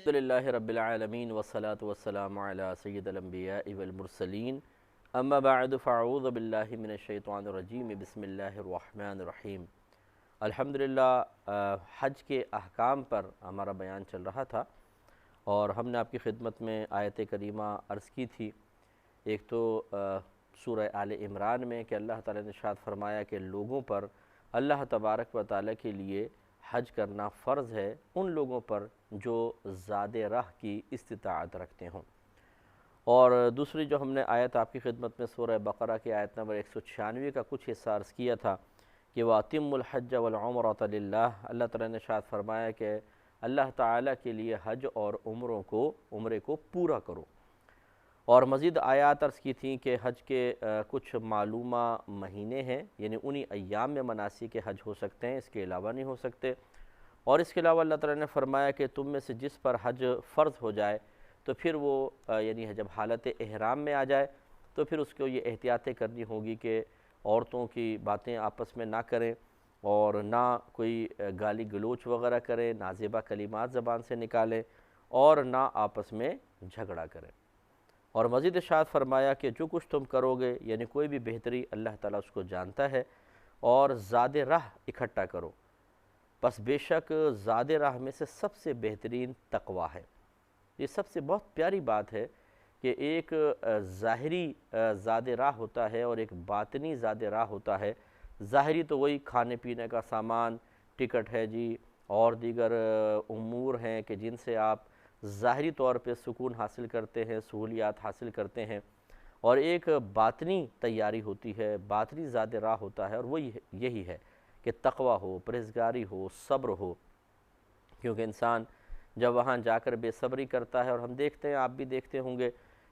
الحمدللہ رب العالمین والصلاة والسلام علی سید الانبیاء والمرسلین اما بعد فاعوذ باللہ من الشیطان الرجیم بسم اللہ الرحمن الرحیم۔ الحمدللہ حج کے احکام پر ہمارا بیان چل رہا تھا اور ہم نے آپ کی خدمت میں آیت کریمہ عرض کی تھی۔ ایک تو سورہ آل عمران میں کہ اللہ تعالیٰ نے ارشاد فرمایا کہ لوگوں پر اللہ تبارک و تعالیٰ کے لیے حج کرنا فرض ہے ان لوگوں پر جو زاد راہ کی استطاعت رکھتے ہوں، اور دوسری جو ہم نے آیت آپ کی خدمت میں سورہ بقرہ کی آیت نمبر 196 کا کچھ حصہ عرض کیا تھا کہ وَأَتِمُّ الْحَجَّ وَالْعُمْرَةَ لِلَّهِ، اللہ تعالیٰ نے ارشاد فرمایا کہ اللہ تعالیٰ کے لیے حج اور عمرے کو پورا کرو، اور مزید آیات عرض کی تھیں کہ حج کے کچھ معلومہ مہینے ہیں، یعنی انہی ایام میں مناسک حج ہو سکتے ہیں، اس کے علاوہ نہیں ہو سکتے۔ اور اس کے علاوہ اللہ تعالیٰ نے فرمایا کہ تم میں سے جس پر حج فرض ہو جائے تو پھر وہ یعنی جب حالت احرام میں آ جائے تو پھر اس کو یہ احتیاطیں کرنی ہوگی کہ عورتوں کی باتیں آپس میں نہ کریں اور نہ کوئی گالی گلوچ وغیرہ کریں، نازیبہ کلمات زبان سے نکالیں اور نہ آپس میں جھگڑا کریں۔ اور مزید ارشاد فرمایا کہ جو کچھ تم کرو گے یعنی کوئی بھی بہتری اللہ تعالیٰ اس کو جانتا ہے، اور زاد راہ اکٹھا کرو، بس بے شک زاد راہ میں سے سب سے بہترین تقوی ہے۔ یہ سب سے بہت پیاری بات ہے کہ ایک ظاہری زاد راہ ہوتا ہے اور ایک باطنی زاد راہ ہوتا ہے۔ ظاہری تو وہی کھانے پینے کا سامان، ٹکٹ ہے جی، اور دیگر امور ہیں کہ جن سے آپ ظاہری طور پہ سکون حاصل کرتے ہیں، سہولیات حاصل کرتے ہیں، اور ایک باطنی تیاری ہوتی ہے، باطنی زاد راہ ہوتا ہے، اور وہ یہی ہے کہ تقوی ہو، پرہیزگاری ہو، صبر ہو۔ کیونکہ انسان جب وہاں جا کر بے صبری کرتا ہے، اور ہم دیکھتے ہیں، آپ بھی دیکھتے ہوں گے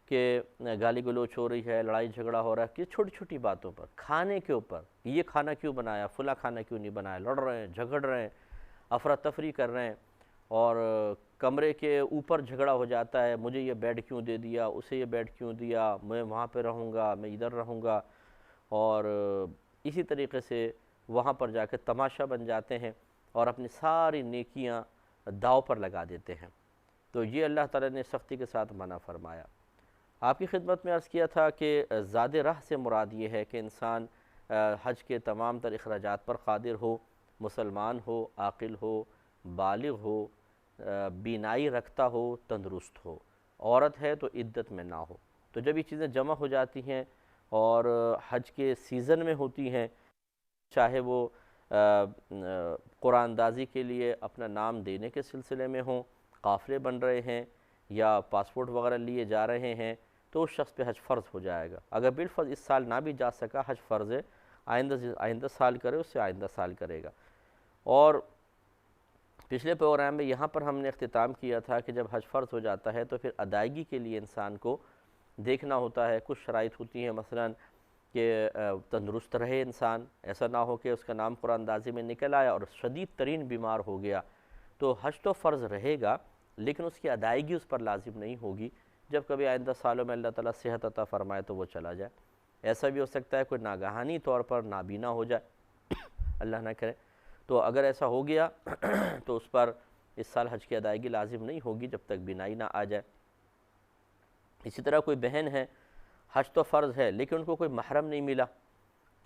کہ گالی گلوچ ہو رہی ہے، لڑائی جھگڑا ہو رہا ہے کہ چھوٹی چھوٹی باتوں پر، کھانے کے اوپر، یہ کھانا کیوں بنایا، فلاں کھانا کیوں نہیں بنایا، لڑ رہے ہیں، جھگڑ رہے ہیں، افراتفری کر رہے ہیں، اور کمرے کے اوپر جھگڑا ہو جاتا ہے، مجھے یہ بیڈ کیوں دے دیا، اسے یہ بیڈ کیوں دیا، میں وہاں پہ رہوں گا، میں ادھر رہوں گا، اور اسی طریقے سے وہاں پر جا کے تماشا بن جاتے ہیں اور اپنی ساری نیکیاں داؤ پر لگا دیتے ہیں۔ تو یہ اللہ تعالیٰ نے سختی کے ساتھ منع فرمایا۔ آپ کی خدمت میں عرض کیا تھا کہ زاد راہ سے مراد یہ ہے کہ انسان حج کے تمام تر اخراجات پر قادر ہو، مسلمان ہو، عاقل ہو، بالغ ہو، بینائی رکھتا ہو، تندرست ہو، عورت ہے تو عدت میں نہ ہو۔ تو جب یہ چیزیں جمع ہو جاتی ہیں اور حج کے سیزن میں ہوتی ہیں، چاہے وہ قرآن اندازی کے لیے اپنا نام دینے کے سلسلے میں ہوں، قافلے بن رہے ہیں، یا پاسپورٹ وغیرہ لیے جا رہے ہیں، تو اس شخص پہ حج فرض ہو جائے گا۔ اگر بالفرض اس سال نہ بھی جا سکا، حج فرض ہے، آئندہ سال کرے، اس سے آئندہ سال کرے گا۔ اور پچھلے پروگرام میں یہاں پر ہم نے اختتام کیا تھا کہ جب حج فرض ہو جاتا ہے تو پھر ادائیگی کے لیے انسان کو دیکھنا ہوتا ہے، کچھ شرائط ہوتی ہیں، مثلاً کہ تندرست رہے انسان، ایسا نہ ہو کہ اس کا نام قرآن اندازی میں نکل آیا اور شدید ترین بیمار ہو گیا، تو حج تو فرض رہے گا لیکن اس کی ادائیگی اس پر لازم نہیں ہوگی۔ جب کبھی آئندہ سالوں میں اللہ تعالیٰ صحت عطا فرمائے تو وہ چلا جائے۔ ایسا بھی ہو سکتا ہے کوئی ناگہانی طور پر نابینا ہو جائے، اللہ نہ کرے، تو اگر ایسا ہو گیا تو اس پر اس سال حج کی ادائیگی لازم نہیں ہوگی جب تک بینائی نہ آ جائے۔ اسی طرح کوئی بہن ہے، حج تو فرض ہے لیکن ان کو کوئی محرم نہیں ملا،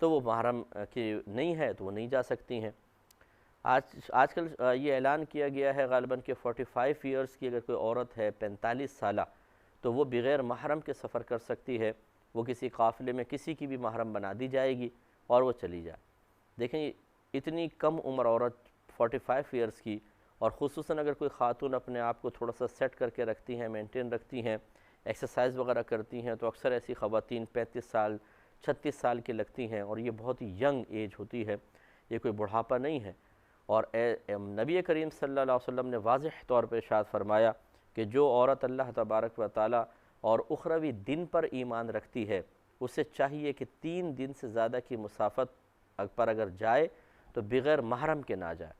تو وہ محرم کی نہیں ہے تو وہ نہیں جا سکتی ہیں۔ آج کل یہ اعلان کیا گیا ہے غالباً کہ 45 ایئرز کی اگر کوئی عورت ہے، 45 سالہ، تو وہ بغیر محرم کے سفر کر سکتی ہے، وہ کسی قافلے میں کسی کی بھی محرم بنا دی جائے گی اور وہ چلی جائے۔ دیکھیں اتنی کم عمر عورت 45 ایئرز کی، اور خصوصاً اگر کوئی خاتون اپنے آپ کو تھوڑا سا سیٹ کر کے رکھتی ہیں، مینٹین رکھتی ہیں، ایکسرسائز وغیرہ کرتی ہیں، تو اکثر ایسی خواتین 35 سال 36 سال کی لگتی ہیں، اور یہ بہت ہی ینگ ایج ہوتی ہے، یہ کوئی بڑھاپا نہیں ہے۔ اور نبی کریم صلی اللہ علیہ وسلم نے واضح طور پر ارشاد فرمایا کہ جو عورت اللہ تبارک و تعالی اور اخروی دن پر ایمان رکھتی ہے، اسے چاہیے کہ 3 دن سے زیادہ کی مسافت پر اگر جائے تو بغیر محرم کے نہ جائے۔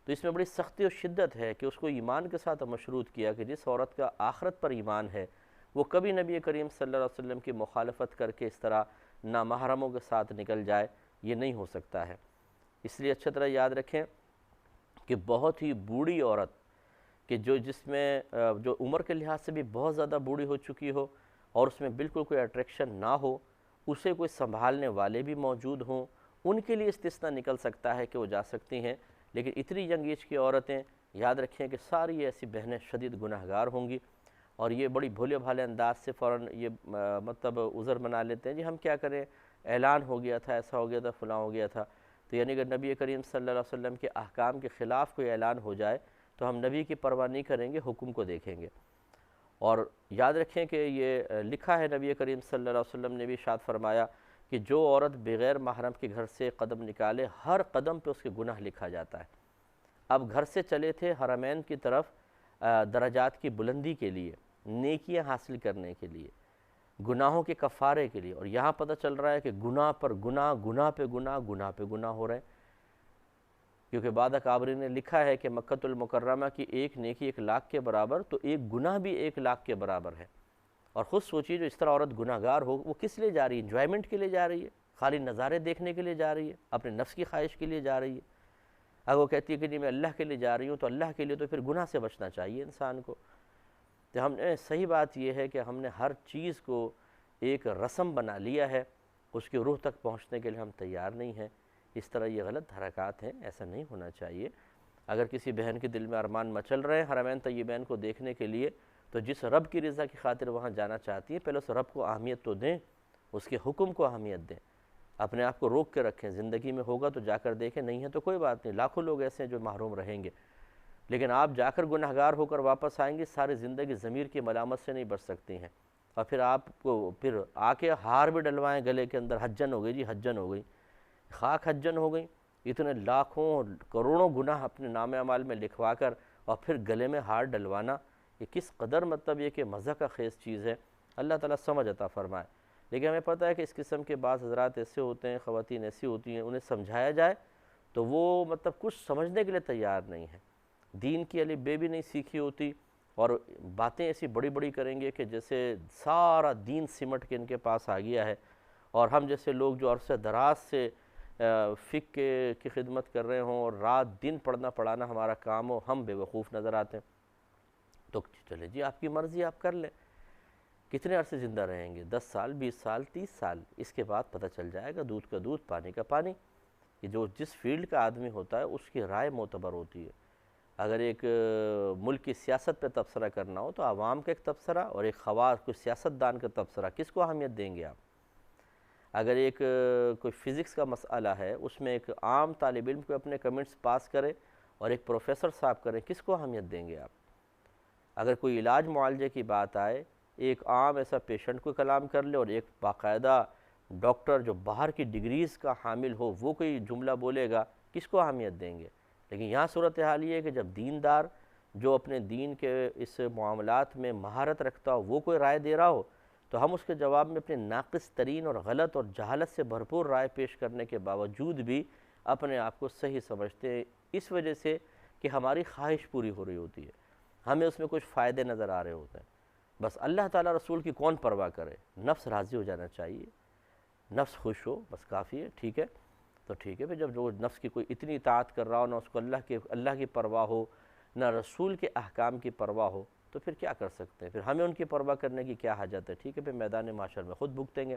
تو اس میں بڑی سختی و شدت ہے کہ اس کو ایمان کے ساتھ مشروط کیا کہ جس عورت کا آخرت پر ایمان ہے وہ کبھی نبی کریم صلی اللہ علیہ وسلم کی مخالفت کر کے اس طرح نامحرموں کے ساتھ نکل جائے، یہ نہیں ہو سکتا ہے۔ اس لیے اچھا طرح یاد رکھیں کہ بہت ہی بوڑھی عورت کہ جس میں جو عمر کے لحاظ سے بھی بہت زیادہ بوڑھی ہو چکی ہو اور اس میں بالکل کوئی اٹریکشن نہ ہو، اسے کوئی سنبھالنے والے بھی موجود ہوں، ان کے لیے استثناء نکل سکتا ہے کہ وہ جا سکتی ہیں۔ لیکن اتنی ینگ ایج کی عورتیں، یاد رکھیں کہ ساری ایسی بہنیں شدید گناہگار ہوں گی، اور یہ بڑی بھولے بھالے انداز سے فوراً یہ مطلب عذر بنا لیتے ہیں، جی ہم کیا کریں، اعلان ہو گیا تھا، ایسا ہو گیا تھا، فلاں ہو گیا تھا۔ تو یعنی اگر نبی کریم صلی اللہ علیہ وسلم کے احکام کے خلاف کوئی اعلان ہو جائے تو ہم نبی کی پرواہ نہیں کریں گے، حکم کو دیکھیں گے۔ اور یاد رکھیں کہ یہ لکھا ہے، نبی کریم صلی اللہ علیہ وسلم نے بھی ارشاد فرمایا کہ جو عورت بغیر محرم کے گھر سے قدم نکالے، ہر قدم پہ اس کے گناہ لکھا جاتا ہے۔ اب گھر سے چلے تھے حرمین کی طرف درجات کی بلندی کے لیے، نیکیاں حاصل کرنے کے لیے، گناہوں کے کفارے کے لیے، اور یہاں پتہ چل رہا ہے کہ گناہ پر گناہ، گناہ پہ گناہ، گناہ پہ گناہ ہو رہے ہیں، کیونکہ بعد اکابری نے لکھا ہے کہ مکۃ المکرمہ کی ایک نیکی 1,00,000 کے برابر، تو ایک گناہ بھی 1,00,000 کے برابر ہے۔ اور خود سوچیے جو اس طرح عورت گناہ گار ہو، وہ کس لیے جا رہی ہے؟ انجوائمنٹ کے لیے جا رہی ہے، خالی نظارے دیکھنے کے لیے جا رہی ہے، اپنے نفس کی خواہش کے لیے جا رہی ہے۔ اگر وہ کہتی ہے کہ نہیں میں اللہ کے لیے جا رہی ہوں، تو اللہ کے لیے تو پھر گناہ سے بچنا چاہیے انسان کو۔ تو ہم نے صحیح بات یہ ہے کہ ہم نے ہر چیز کو ایک رسم بنا لیا ہے، اس کی روح تک پہنچنے کے لیے ہم تیار نہیں ہیں۔ اس طرح یہ غلط حرکات ہیں، ایسا نہیں ہونا چاہیے۔ اگر کسی بہن کے دل میں ارمان مچل رہے ہیں حرمین طیبین کو دیکھنے کے لیے، تو جس رب کی رضا کی خاطر وہاں جانا چاہتی ہے، پہلے اس رب کو اہمیت تو دیں، اس کے حکم کو اہمیت دیں، اپنے آپ کو روک کے رکھیں۔ زندگی میں ہوگا تو جا کر دیکھیں، نہیں ہے تو کوئی بات نہیں، لاکھوں لوگ ایسے ہیں جو محروم رہیں گے، لیکن آپ جا کر گنہگار ہو کر واپس آئیں گے، ساری زندگی ضمیر کی ملامت سے نہیں بچ سکتی ہیں، اور پھر آپ کو پھر آ کے ہار بھی ڈلوائیں گلے کے اندر، حجن ہو گئی جی، حجن ہو گئی، خاک حجن ہو گئی، اتنے لاکھوں کروڑوں گناہ اپنے نام اعمال میں لکھوا کر اور پھر گلے میں ہار ڈلوانا، یہ کس قدر مطلب یہ کہ مزہ کا خیز چیز ہے۔ اللہ تعالیٰ سمجھ عطا فرمائے۔ لیکن ہمیں پتہ ہے کہ اس قسم کے بعض حضرات ایسے ہوتے ہیں، خواتین ایسی ہوتی ہیں، انہیں سمجھایا جائے تو وہ مطلب کچھ سمجھنے کے لیے تیار نہیں ہے، دین کی الف بے بھی نہیں سیکھی ہوتی، اور باتیں ایسی بڑی بڑی کریں گے کہ جیسے سارا دین سمٹ کے ان کے پاس آ گیا ہے، اور ہم جیسے لوگ جو عرصہ دراز سے فقہ کی خدمت کر رہے ہوں اور رات دن پڑھنا پڑھانا ہمارا کام ہو، ہم بے وقوف نظر آتے ہیں۔ تو چلے جی آپ کی مرضی، آپ کر لیں، کتنے عرصے زندہ رہیں گے؟ 10 سال، 20 سال، 30 سال، اس کے بعد پتہ چل جائے گا، دودھ کا دودھ، پانی کا پانی۔ یہ جو جس فیلڈ کا آدمی ہوتا ہے اس کی رائے معتبر ہوتی ہے۔ اگر ایک ملک کی سیاست پہ تبصرہ کرنا ہو تو عوام کا ایک تبصرہ اور ایک خواص کوئی سیاستدان کا تبصرہ، کس کو اہمیت دیں گے آپ؟ اگر ایک کوئی فزکس کا مسئلہ ہے، اس میں ایک عام طالب علم کو اپنے کمنٹس پاس کرے اور ایک پروفیسر صاحب کریں، کس کو اہمیت دیں گے آپ؟ اگر کوئی علاج معالجے کی بات آئے، ایک عام ایسا پیشنٹ کو کلام کر لے اور ایک باقاعدہ ڈاکٹر جو باہر کی ڈگریز کا حامل ہو وہ کوئی جملہ بولے گا، کس کو اہمیت دیں گے؟ لیکن یہاں صورتحال یہ ہے کہ جب دیندار جو اپنے دین کے اس معاملات میں مہارت رکھتا ہو وہ کوئی رائے دے رہا ہو، تو ہم اس کے جواب میں اپنے ناقص ترین اور غلط اور جہالت سے بھرپور رائے پیش کرنے کے باوجود بھی اپنے آپ کو صحیح سمجھتے ہیں، اس وجہ سے کہ ہماری خواہش پوری ہو رہی ہوتی ہے، ہمیں اس میں کچھ فائدے نظر آ رہے ہوتے ہیں۔ بس اللہ تعالیٰ رسول کی کون پرواہ کرے، نفس راضی ہو جانا چاہیے، نفس خوش ہو، بس کافی ہے، ٹھیک ہے تو ٹھیک ہے۔ پھر جب جو نفس کی کوئی اتنی اطاعت کر رہا ہو، نہ اس کو اللہ کی پرواہ ہو، نہ رسول کے احکام کی پرواہ ہو، تو پھر کیا کر سکتے ہیں؟ پھر ہمیں ان کی پرواہ کرنے کی کیا حاجت ہے؟ ٹھیک ہے، پھر میدان معاشر میں خود بھگتیں گے۔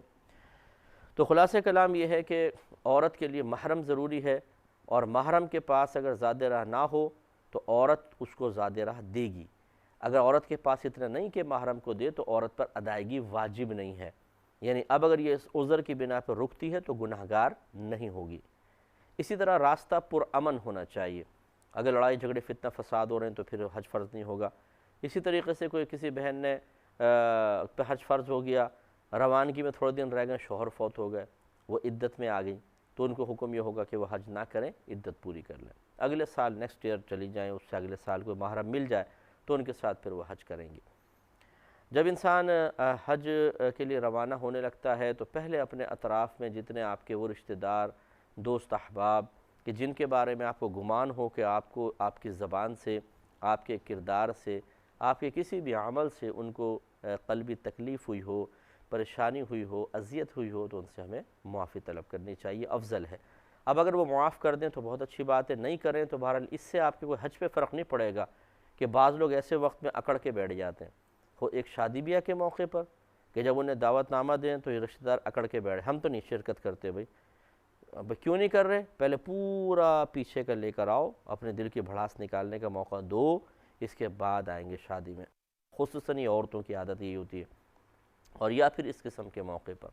تو خلاصہ کلام یہ ہے کہ عورت کے لیے محرم ضروری ہے، اور محرم کے پاس اگر زاد راہ نہ ہو تو عورت اس کو زاد راہ دے گی۔ اگر عورت کے پاس اتنا نہیں کہ محرم کو دے تو عورت پر ادائیگی واجب نہیں ہے، یعنی اب اگر یہ اس عذر کی بنا پر رکتی ہے تو گناہگار نہیں ہوگی۔ اسی طرح راستہ پرامن ہونا چاہیے، اگر لڑائی جھگڑے فتنہ فساد ہو رہے ہیں تو پھر حج فرض نہیں ہوگا۔ اسی طریقے سے کوئی کسی بہن نے پہ حج فرض ہو گیا، روانگی میں تھوڑے دن رہ گئے، شوہر فوت ہو گئے، وہ عدت میں آ گئی، تو ان کو حکم یہ ہوگا کہ وہ حج نہ کریں، عدت پوری کر لیں، اگلے سال نیکسٹ ایئر چلی جائیں، اس سے اگلے سال کوئی محرم مل جائے تو ان کے ساتھ پھر وہ حج کریں گے۔ جب انسان حج کے لیے روانہ ہونے لگتا ہے تو پہلے اپنے اطراف میں جتنے آپ کے وہ رشتہ دار، دوست، احباب کہ جن کے بارے میں آپ کو گمان ہو کہ آپ کو آپ کی زبان سے، آپ کے کردار سے، آپ کے کسی بھی عمل سے ان کو قلبی تکلیف ہوئی ہو، پریشانی ہوئی ہو، اذیت ہوئی ہو، تو ان سے ہمیں معافی طلب کرنی چاہیے، افضل ہے۔ اب اگر وہ معاف کر دیں تو بہت اچھی بات ہے، نہیں کریں تو بہرحال اس سے آپ کے کوئی حج پہ فرق نہیں پڑے گا کہ بعض لوگ ایسے وقت میں اکڑ کے بیٹھ جاتے ہیں، وہ ایک شادی بیاہ کے موقع پر کہ جب انہیں دعوت نامہ دیں تو یہ رشتہ دار اکڑ کے بیٹھے، ہم تو نہیں شرکت کرتے بھائی۔ اب کیوں نہیں کر رہے؟ پہلے پورا پیچھے کا لے کر آؤ، اپنے دل کی بھڑاس نکالنے کا موقع دو، اس کے بعد آئیں گے شادی میں۔ خصوصاً یہ عورتوں کی عادت یہی ہوتی ہے۔ اور یا پھر اس قسم کے موقع پر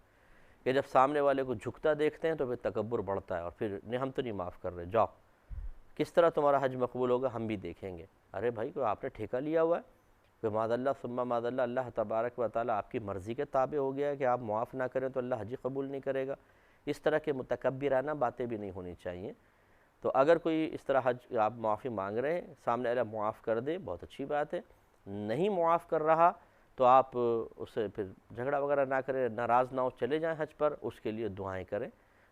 کہ جب سامنے والے کو جھکتا دیکھتے ہیں تو پھر تکبر بڑھتا ہے، اور پھر نہیں ہم تو نہیں معاف کر رہے، جاؤ کس طرح تمہارا حج مقبول ہوگا ہم بھی دیکھیں گے۔ ارے بھائی کوئی آپ نے ٹھیکہ لیا ہوا ہے کہ معاذ اللہ ثم معاذ اللہ، اللہ تبارک و تعالیٰ آپ کی مرضی کے تابع ہو گیا ہے کہ آپ معاف نہ کریں تو اللہ حج قبول نہیں کرے گا؟ اس طرح کے متکبرانہ باتیں بھی نہیں ہونی چاہیے۔ تو اگر کوئی اس طرح حج آپ معافی مانگ رہے ہیں، سامنے والا معاف کر دے، بہت اچھی بات ہے۔ نہیں معاف کر رہا تو آپ اسے پھر جھگڑا وغیرہ نہ کریں، ناراض نہ ہو، چلے جائیں حج پر، اس کے لیے دعائیں کریں،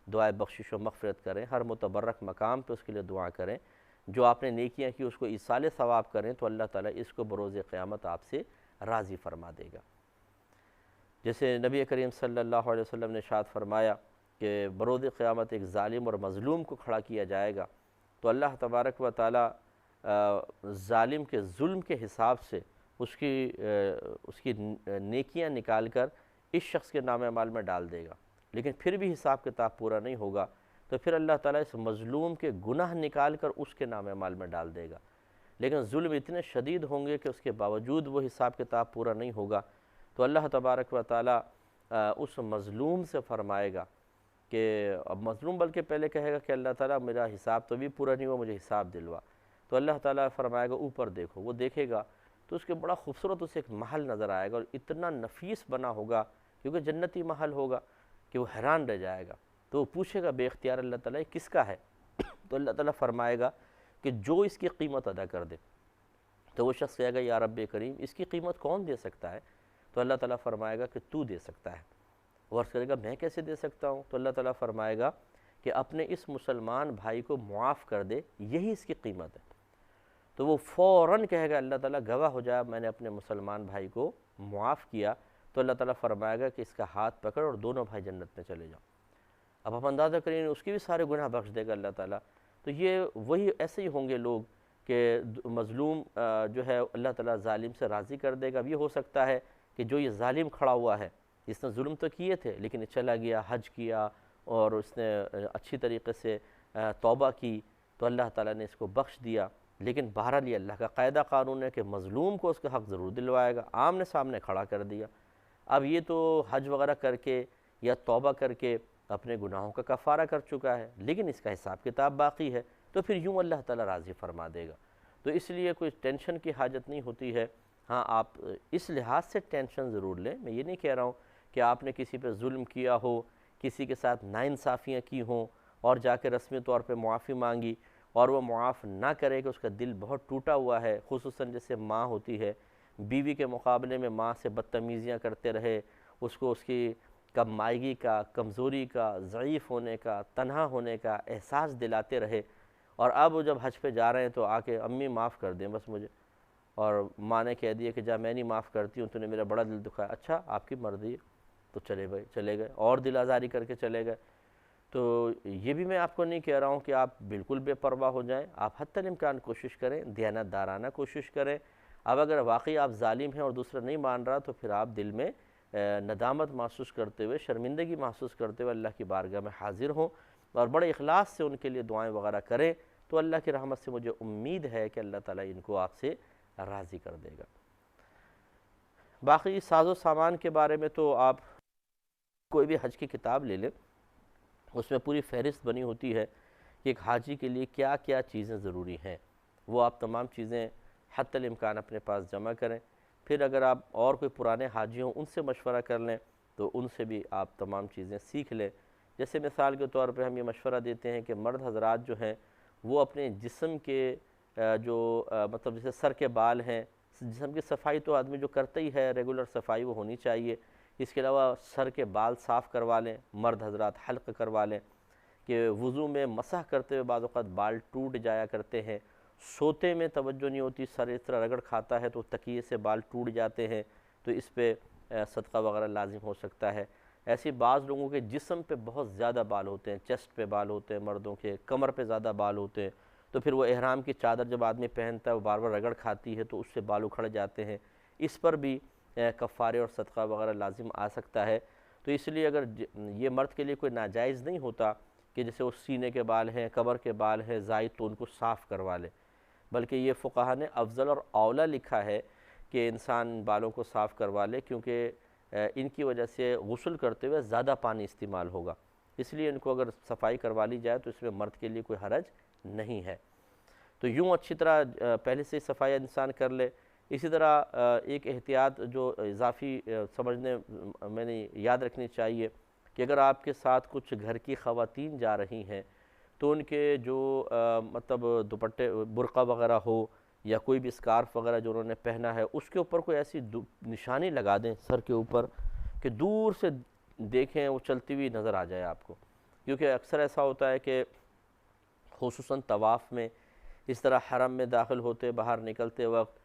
دعائے بخشش و مغفرت کریں، ہر متبرک مقام پہ اس کے لیے دعا کریں، جو آپ نے نیکیاں کی اس کو ایصال ثواب کریں تو اللہ تعالیٰ اس کو بروز قیامت آپ سے راضی فرما دے گا۔ جیسے نبی کریم صلی اللہ علیہ وسلم نے ارشاد فرمایا کہ بروز قیامت ایک ظالم اور مظلوم کو کھڑا کیا جائے گا تو اللہ تبارک و تعالیٰ ظالم کے ظلم کے حساب سے اس کی نیکیاں نکال کر اس شخص کے نام اعمال میں ڈال دے گا، لیکن پھر بھی حساب کتاب پورا نہیں ہوگا تو پھر اللہ تعالیٰ اس مظلوم کے گناہ نکال کر اس کے نام اعمال میں ڈال دے گا، لیکن ظلم اتنے شدید ہوں گے کہ اس کے باوجود وہ حساب کتاب پورا نہیں ہوگا تو اللہ تبارک و تعالیٰ اس مظلوم سے فرمائے گا کہ اب مظلوم بلکہ پہلے کہے گا کہ اللہ تعالیٰ میرا حساب تو بھی پورا نہیں ہوا، مجھے حساب دلوا، تو اللہ تعالیٰ فرمائے گا اوپر دیکھو، وہ دیکھے گا تو اس کے بڑا خوبصورت اسے ایک محل نظر آئے گا اور اتنا نفیس بنا ہوگا کیونکہ جنتی محل ہوگا کہ وہ حیران رہ جائے گا، تو وہ پوچھے گا بے اختیار اللہ تعالیٰ یہ کس کا ہے؟ تو اللہ تعالیٰ فرمائے گا کہ جو اس کی قیمت ادا کر دے، تو وہ شخص کہے گا یا رب کریم اس کی قیمت کون دے سکتا ہے؟ تو اللہ تعالیٰ فرمائے گا کہ تو دے سکتا ہے، وہ عرض کرے گا میں کیسے دے سکتا ہوں؟ تو اللہ تعالیٰ فرمائے گا کہ اپنے اس مسلمان بھائی کو معاف کر دے، یہی اس کی قیمت ہے۔ تو وہ فوراً کہے گا اللہ تعالیٰ گواہ ہو جائے میں نے اپنے مسلمان بھائی کو معاف کیا، تو اللہ تعالیٰ فرمائے گا کہ اس کا ہاتھ پکڑ اور دونوں بھائی جنت میں چلے جاؤ۔ اب آپ اندازہ کریں اس کی بھی سارے گناہ بخش دے گا اللہ تعالیٰ۔ تو یہ وہی ایسے ہی ہوں گے لوگ کہ مظلوم جو ہے اللہ تعالیٰ ظالم سے راضی کر دے گا۔ اب یہ ہو سکتا ہے کہ جو یہ ظالم کھڑا ہوا ہے جس نے ظلم تو کیے تھے لیکن یہ چلا گیا، حج کیا اور اس نے اچھی طریقے سے توبہ کی تو اللہ تعالیٰ نے اس کو بخش دیا، لیکن بہرحال یہ اللہ کا قاعدہ قانون ہے کہ مظلوم کو اس کا حق ضرور دلوائے گا، آمنے سامنے کھڑا کر دیا۔ اب یہ تو حج وغیرہ کر کے یا توبہ کر کے اپنے گناہوں کا کفارہ کر چکا ہے، لیکن اس کا حساب کتاب باقی ہے، تو پھر یوں اللہ تعالیٰ راضی فرما دے گا۔ تو اس لیے کوئی ٹینشن کی حاجت نہیں ہوتی ہے۔ ہاں آپ اس لحاظ سے ٹینشن ضرور لیں، میں یہ نہیں کہہ رہا ہوں کہ آپ نے کسی پہ ظلم کیا ہو، کسی کے ساتھ ناانصافیاں کی ہوں اور جا کے رسمی طور پہ معافی مانگی اور وہ معاف نہ کرے کہ اس کا دل بہت ٹوٹا ہوا ہے، خصوصاً جیسے ماں ہوتی ہے، بیوی کے مقابلے میں ماں سے بدتمیزیاں کرتے رہے، اس کو اس کی کم مائیگی کا، کمزوری کا، ضعیف ہونے کا، تنہا ہونے کا احساس دلاتے رہے، اور اب وہ جب حج پہ جا رہے ہیں تو آ کے امی معاف کر دیں بس مجھے، اور ماں نے کہہ دیا کہ جا میں نہیں معاف کرتی ہوں، تو نے میرا بڑا دل دکھایا، اچھا آپ کی مرضی ہے، تو چلے گئے اور دل آزاری کر کے چلے گئے۔ تو یہ بھی میں آپ کو نہیں کہہ رہا ہوں کہ آپ بالکل بے پرواہ ہو جائیں، آپ حتی الامکان کوشش کریں، دیانت دارانہ کوشش کریں۔ اب اگر واقعی آپ ظالم ہیں اور دوسرا نہیں مان رہا تو پھر آپ دل میں ندامت محسوس کرتے ہوئے، شرمندگی محسوس کرتے ہوئے اللہ کی بارگاہ میں حاضر ہوں اور بڑے اخلاص سے ان کے لیے دعائیں وغیرہ کریں، تو اللہ کی رحمت سے مجھے امید ہے کہ اللہ تعالیٰ ان کو آپ سے راضی کر دے گا۔ باقی ساز و سامان کے بارے میں تو آپ کوئی بھی حج کی کتاب لے لیں، اس میں پوری فہرست بنی ہوتی ہے کہ ایک حاجی کے لیے کیا کیا چیزیں ضروری ہیں، وہ آپ تمام چیزیں حتی الامکان اپنے پاس جمع کریں۔ پھر اگر آپ اور کوئی پرانے حاجی ہوں ان سے مشورہ کر لیں تو ان سے بھی آپ تمام چیزیں سیکھ لیں۔ جیسے مثال کے طور پہ ہم یہ مشورہ دیتے ہیں کہ مرد حضرات جو ہیں وہ اپنے جسم کے مطلب جیسے سر کے بال ہیں، جسم کی صفائی تو آدمی جو کرتا ہی ہے، ریگولر صفائی وہ ہونی چاہیے، اس کے علاوہ سر کے بال صاف کروا لیں، مرد حضرات حلق کروا لیں، کہ وضو میں مسح کرتے ہوئے بعض اوقات بال ٹوٹ جایا کرتے ہیں، سوتے میں توجہ نہیں ہوتی، سر اس طرح رگڑ کھاتا ہے تو تکیے سے بال ٹوٹ جاتے ہیں، تو اس پہ صدقہ وغیرہ لازم ہو سکتا ہے۔ ایسی بعض لوگوں کے جسم پہ بہت زیادہ بال ہوتے ہیں، چیسٹ پہ بال ہوتے ہیں مردوں کے، کمر پہ زیادہ بال ہوتے ہیں، تو پھر وہ احرام کی چادر جب آدمی پہنتا ہے وہ بار بار رگڑ کھاتی ہے تو اس سے بال اکھڑ جاتے ہیں، اس پر بھی کفارے اور صدقہ وغیرہ لازم آ سکتا ہے۔ تو اس لیے اگر یہ مرد کے لیے کوئی ناجائز نہیں ہوتا کہ جیسے وہ سینے کے بال ہیں، کمر کے بال ہیں زائد، تو ان کو صاف کروا لے، بلکہ یہ فقہا نے افضل اور اولا لکھا ہے کہ انسان بالوں کو صاف کروا لے، کیونکہ ان کی وجہ سے غسل کرتے ہوئے زیادہ پانی استعمال ہوگا، اس لیے ان کو اگر صفائی کروا لی جائے تو اس میں مرد کے لیے کوئی حرج نہیں ہے۔ تو یوں اچھی طرح پہلے سے صفائی انسان کر لے۔ اسی طرح ایک احتیاط جو اضافی سمجھنے میں نے یاد رکھنی چاہیے کہ اگر آپ کے ساتھ کچھ گھر کی خواتین جا رہی ہیں تو ان کے جو مطلب دوپٹے برقع وغیرہ ہو یا کوئی بھی اسکارف وغیرہ جو انہوں نے پہنا ہے اس کے اوپر کوئی ایسی نشانی لگا دیں سر کے اوپر کہ دور سے دیکھیں وہ چلتی ہوئی نظر آ جائے آپ کو، کیونکہ اکثر ایسا ہوتا ہے کہ خصوصاً طواف میں، اس طرح حرم میں داخل ہوتے باہر نکلتے وقت،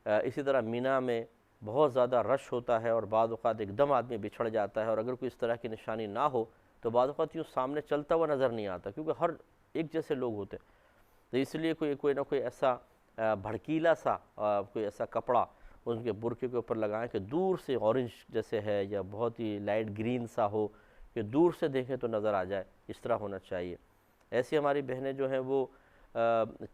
اسی طرح مینا میں بہت زیادہ رش ہوتا ہے اور بعض اوقات ایک دم آدمی بچھڑ جاتا ہے، اور اگر کوئی اس طرح کی نشانی نہ ہو تو بعض اوقات یوں سامنے چلتا ہوا نظر نہیں آتا، کیونکہ ہر ایک جیسے لوگ ہوتے ہیں۔ تو اس لیے کوئی نہ کوئی ایسا بھڑکیلا سا کوئی ایسا کپڑا ان کے برقعے کے اوپر لگائیں کہ دور سے اورنج جیسے ہے یا بہت ہی لائٹ گرین سا ہو کہ دور سے دیکھیں تو نظر آ جائے، اس طرح ہونا چاہیے۔ ایسی ہماری بہنیں جو ہیں وہ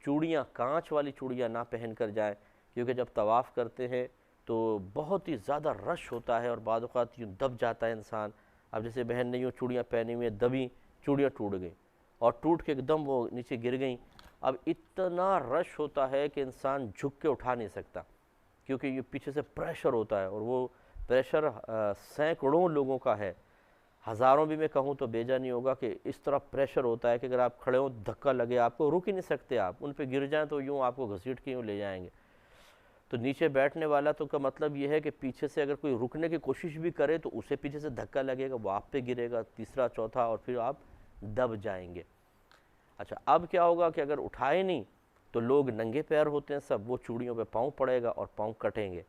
چوڑیاں، کانچ والی چوڑیاں نہ پہن کر جائیں، کیونکہ جب طواف کرتے ہیں تو بہت ہی زیادہ رش ہوتا ہے اور بعض اوقات یوں دب جاتا ہے انسان۔ اب جیسے بہن نے یوں چوڑیاں پہنی ہوئی ہیں، دبیں، چوڑیاں ٹوٹ گئیں اور ٹوٹ کے ایک دم وہ نیچے گر گئیں۔ اب اتنا رش ہوتا ہے کہ انسان جھک کے اٹھا نہیں سکتا، کیونکہ یہ پیچھے سے پریشر ہوتا ہے، اور وہ پریشر سینکڑوں لوگوں کا ہے، ہزاروں بھی میں کہوں تو بیجا نہیں ہوگا کہ اس طرح پریشر ہوتا ہے کہ اگر آپ کھڑے ہوں دھکا لگے آپ کو، رک ہی نہیں سکتے، آپ ان پہ گر جائیں تو یوں آپ کو گھسیٹ کے یوں لے جائیں گے۔ تو نیچے بیٹھنے والا تو کا مطلب یہ ہے کہ پیچھے سے اگر کوئی رکنے کی کوشش بھی کرے تو اسے پیچھے سے دھکا لگے گا، وہ آپ پہ گرے گا، تیسرا چوتھا، اور پھر آپ دب جائیں گے۔ اچھا اب کیا ہوگا کہ اگر اٹھائے نہیں تو لوگ ننگے پیر ہوتے ہیں سب، وہ چوڑیوں پہ پاؤں پڑے گا اور پاؤں کٹیں گے۔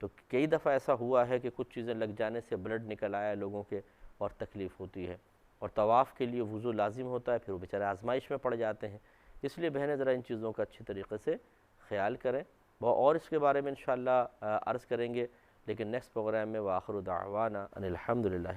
تو کئی دفعہ ایسا ہوا ہے کہ کچھ چیزیں لگ جانے سے بلڈ نکل آیا لوگوں کے اور تکلیف ہوتی ہے، اور طواف کے لیے وضو لازم ہوتا ہے، پھر وہ بیچارے آزمائش میں پڑ جاتے ہیں۔ اس لیے بہنیں ذرا ان چیزوں کا اچھی طریقے سے خیال کریں، اور اس کے بارے میں انشاءاللہ عرض کریں گے، لیکن نیکسٹ پروگرام میں وآخر دعوانا ان الحمدللہ